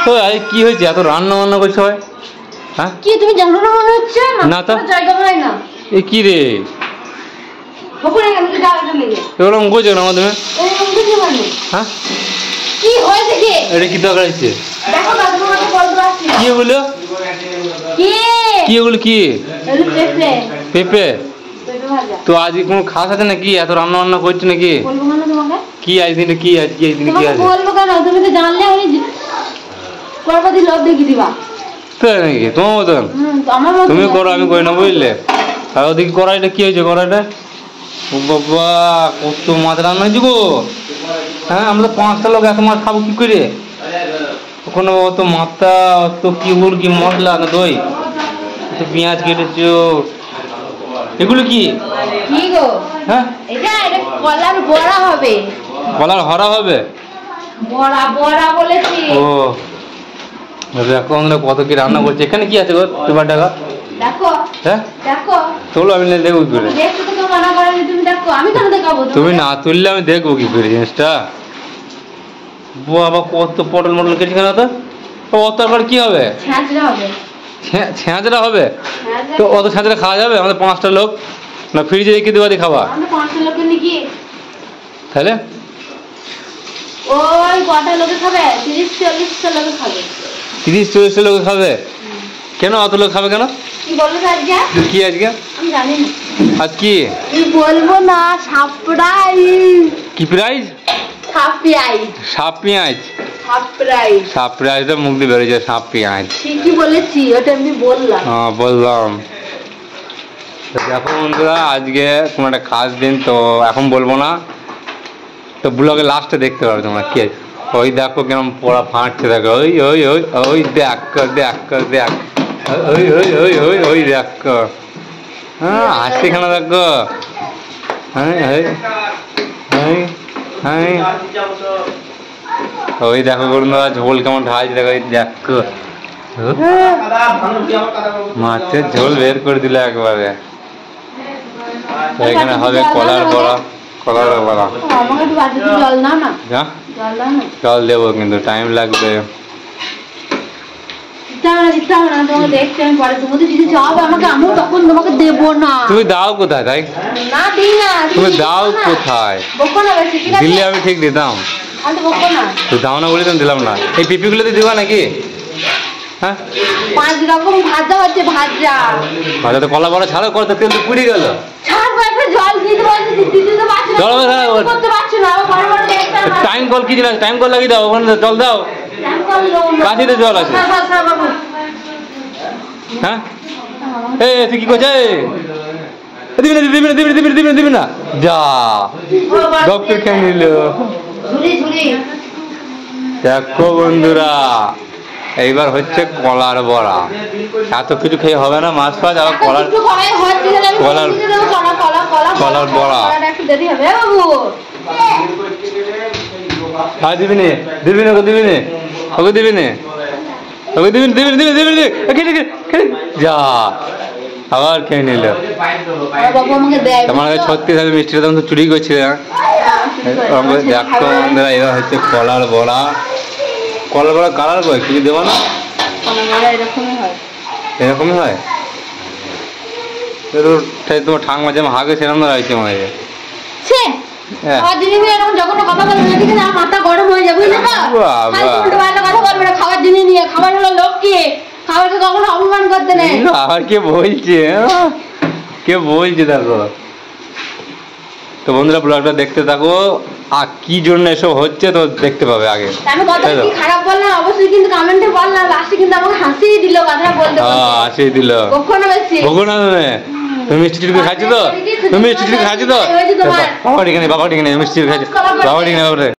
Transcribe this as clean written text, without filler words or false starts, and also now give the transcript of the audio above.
তো কি হয়েছে এত রান্না বান্না করছে হয়? হ্যাঁ কি তুমি জানো না মনে হচ্ছে না তো জায়গা পাই না। এ কি রে ওখানে আমি জায়গাটা লেগে এগুলো বুঝছো না মাধ্যমে হ্যাঁ কি হয়েছে কি এটা কি দরকার আছে দেখো না তোমাকে বলতে আসছি কি এগুলো কি কি এগুলো কি এগুলো পেঁপে পেঁপে পেঁপে ভাজা তো আজ কোনো খাস আছে নাকি এত রান্না বান্না করছো নাকি বলবো না তোমাকে কি আজ দিনে কি আজ কি দিনে কি আছে বলবো কেন তুমি তো জানলে আমি করবাদি লোভ দেখি দিবা তাই নাকি তোমার মতন তুমি করো আমি করি না বুঝলে আর ওদিকে কড়াইটা কি হয়েছে কড়াইটা ও বাবা কত মাছ রান্না হয়েছে গো হ্যাঁ আমরা 5টা লোক এত মাছ খাবো কি করে ওখানে অত মাথা অত কি গুড় কি মশলা না দই পেঁয়াজ কেটেছো এগুলো কি কি গো হ্যাঁ এটা কলার বড়া হবে কলার হরা হবে বড়া বড়া বলেছি ও দেখো আমরা কত কি রান্না করছি এখানে কি আছে গো তোমার টাকা দেখো হ্যাঁ দেখো চলো আমি দেখবো কি করে দেখতে তো কেউ মানা করেনি তুমি দেখো আমি কেন দেখাবো তুমি না তুললে আমি দেখবো কি করে জিনিসটা বাবা কত পটল মটল কেটে কেন তো অত তরকারি কি হবে ছ্যাঁচড়া হবে ছেঁচড়া হবে তো অত ছেঁচড়া খাওয়া যাবে আমাদের 5টা লোক না ফ্রিজে রেখে দেওয়া দিয়ে খাওয়া আমরা 5টা লোকের নাকি তাহলে ওই কটা লোকে খাবে 30-40টা লোকে খাবে 30-40টা লোক খাবে কেন অত লোক খাবে কেন কি বলবো আজকে কি আজকে আমি জানি না আজ কি বলবো না সাপ্রাইজ কি প্রাইজ সাপ্রাইজ সাপ পেঁয়াজ সাপ্রাইজ সারপ্রাইজটা মুখ দিয়ে বেরোচ্ছে সাপ পেঁয়াজ ঠিকই বলেছি ওটা আমি বললাম হ্যাঁ বললাম দেখো বন্ধুরা আজকে কোনো একটা খাস দিন তো এখন বলবো না তো ব্লগে লাস্টে দেখতে পারবে তোমরা কি ওই দেখো কেমন পড়া ফাঁটছে দেখো ওই ওই ওই ওই দেখ দেখ দেখ ওই ওই ওই ওই ওই দেখ হ্যাঁ হাসি খানা দেখো হ্যাঁ হ্যাঁ হ্যাঁ হ্যাঁ ওই দেখো বন্ধুরা ঝোল কেমন ঢালছে দেখো দেখো মাছের ঝোল বের করে দিল একবারে এখানে হবে কলার বড়া কলার বড়া আমাকে একটু বাটিতে জল নাও না হ্যাঁ জল দাও না জল দেবো কিন্তু টাইম লাগবে তোমাকে দেখতে আমি পরে তুমি যদি চাও আমাকে আমিও তখন তোমাকে দেবো না তুমি দাও কোথায় তাই না দিই না তুমি দাও কোথায় বকো না বেশি ঠিক আছে দিল্লি আমি ঠিক দিতাম আমি তো বকো না তুই দাও না বলে তো দিলাম না এই পিপিগুলোতে দিবা নাকি হ্যাঁ 5 রকম ভাজা হচ্ছে ভাজা ভাজা তো কলা বড়া ছাড়ো করতে তেল তো পুড়ে গেল ছাড়বো একটা জল দিতে বলছি দিতে তো পারছি না জল করতে পারছি না আবার বড় বড় দেখতে টাইম কল কি জিনিস টাইম কল লাগিয়ে দাও ওখানে জল দাও কাঠিতে জল আছে হ্যাঁ এ তুই কি করছিস দিবি না দিবি না দিবি না দিবি না দিবি না দিবি না যা ডক্টর খেয়ে নিল দেখো বন্ধুরা এইবার হচ্ছে কলার বড়া এত কিছু খেয়ে হবে না মাছ ফাছ আবার কলার কলার কলার বড়া হ্যাঁ দিবি নে দিবি না দিবি নে ওকে দিবি নে ওকে দিবি দিবি দিবি দিবি দিবি যা আবার খেয়ে নিল তোমার কাছে সত্যি থাকবে মিষ্টিটা তখন তো চুরি করছিলে দেখো বন্ধুরা এবার হচ্ছে কলার বড়া কলার বড়া কালার করে কিছু দেবো না এরকমই হয় তোমার ঠাকুমা যেমন হাগে সেরকম রয়েছে মনে হয় মাথা গরম হয়ে যাবে খাবার জিনিস নিয়ে খাবার হলো লোককে খাবারকে কখনো অপমান করতে নেই আবার কে বলছে কে বলছে দেখো তো বন্ধুরা ব্লগটা দেখতে থাকো আর কি জন্য এসব হচ্ছে তো দেখতে পাবে আগে আমি কথা কি খারাপ বললাম অবশ্যই কিন্তু কমেন্টে বললাম লাস্টে কিন্তু আমাকে হাসিয়ে দিল কথা বলতে হ্যাঁ হাসিয়ে দিল কখনো বেশি কখনো না তুমি মিষ্টি টিকে খাচ্ছো তো তুমি মিষ্টি টিকে খাচ্ছো তো বাবা ঠিক নেই বাবা ঠিক নেই মিষ্টি খাচ্ছো বাবা ঠিক নেই